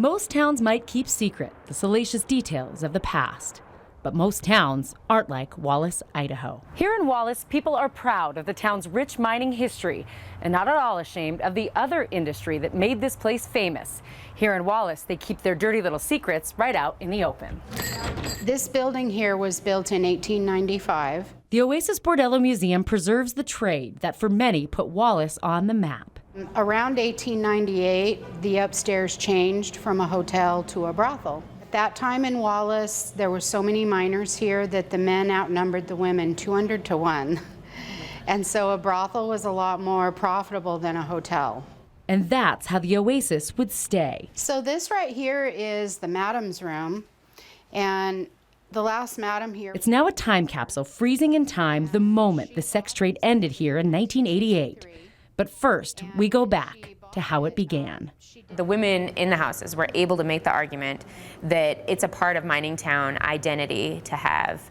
Most towns might keep secret the salacious details of the past, but most towns aren't like Wallace, Idaho. Here in Wallace, people are proud of the town's rich mining history and not at all ashamed of the other industry that made this place famous. Here in Wallace, they keep their dirty little secrets right out in the open. This building here was built in 1895. The Oasis Bordello Museum preserves the trade that for many put Wallace on the map. Around 1898, the upstairs changed from a hotel to a brothel. At that time in Wallace, there were so many miners here that the men outnumbered the women 200 to 1. And so a brothel was a lot more profitable than a hotel. And that's how the Oasis would stay. So this right here is the madam's room. And the last madam here... It's now a time capsule freezing in time the moment the sex trade ended here in 1988. But first, we go back to how it began. The women in the houses were able to make the argument that it's a part of mining town identity to have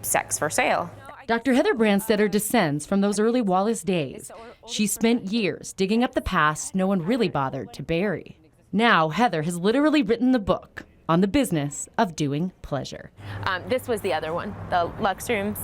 sex for sale. Dr. Heather Brandstetter descends from those early Wallace days. She spent years digging up the past no one really bothered to bury. Now, Heather has literally written the book on the business of doing pleasure. This was the other one, the Lux Rooms.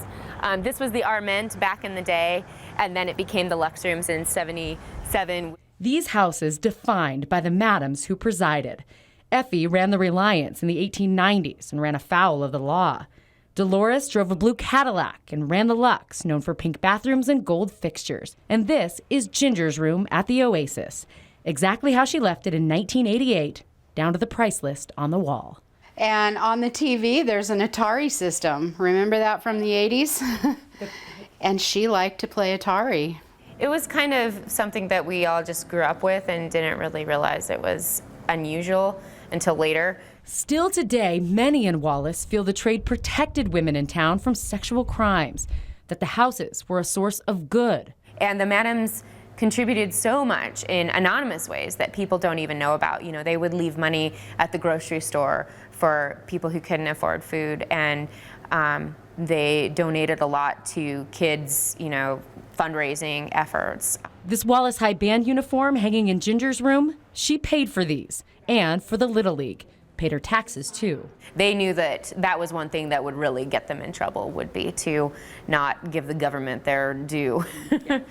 This was the Arment back in the day, and then it became the Lux Rooms in '77. These houses defined by the madams who presided. Effie ran the Reliance in the 1890s and ran afoul of the law. Dolores drove a blue Cadillac and ran the Lux, known for pink bathrooms and gold fixtures. And this is Ginger's room at the Oasis, exactly how she left it in 1988, down to the price list on the wall. And on the TV, there's an Atari system. Remember that from the 80s? And she liked to play Atari. It was kind of something that we all just grew up with and didn't really realize it was unusual until later. Still today, many in Wallace feel the trade protected women in town from sexual crimes, that the houses were a source of good. And the madams contributed so much in anonymous ways that people don't even know about. You know, they would leave money at the grocery store for people who couldn't afford food, and they donated a lot to kids, you know, fundraising efforts. This Wallace High Band uniform hanging in Ginger's room, she paid for these, and for the Little League. Paid her taxes, too. They knew that that was one thing that would really get them in trouble, would be to not give the government their due.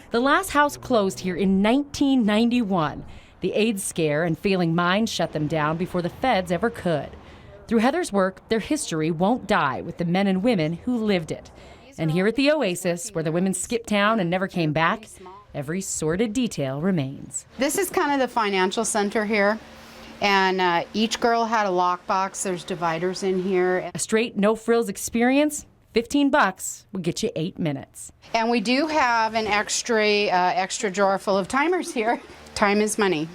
The last house closed here in 1991. The AIDS scare and failing mines shut them down before the feds ever could. Through Heather's work, their history won't die with the men and women who lived it. And here at the Oasis, where the women skipped town and never came back, every sordid detail remains. This is kind of the financial center here. And each girl had a lockbox. There's dividers in here. A straight, no-frills experience, $15 would get you 8 minutes. And we do have an extra drawer full of timers here. Time is money.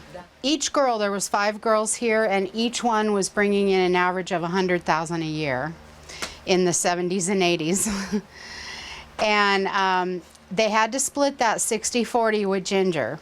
Each girl, there was 5 girls here, and each one was bringing in an average of $100,000 a year in the 70s and 80s. And they had to split that 60-40 with Ginger.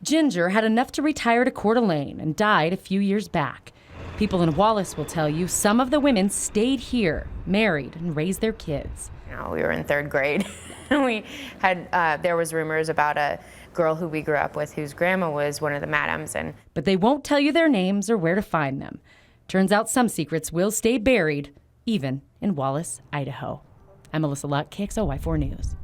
Ginger had enough to retire to Coeur d'Alene and died a few years back. People in Wallace will tell you some of the women stayed here, married, and raised their kids. You know, we were in 3rd grade. We had there was rumors about a girl who we grew up with whose grandma was one of the madams. But they won't tell you their names or where to find them. Turns out some secrets will stay buried, even in Wallace, Idaho. I'm Melissa Luck, KXLY4 News.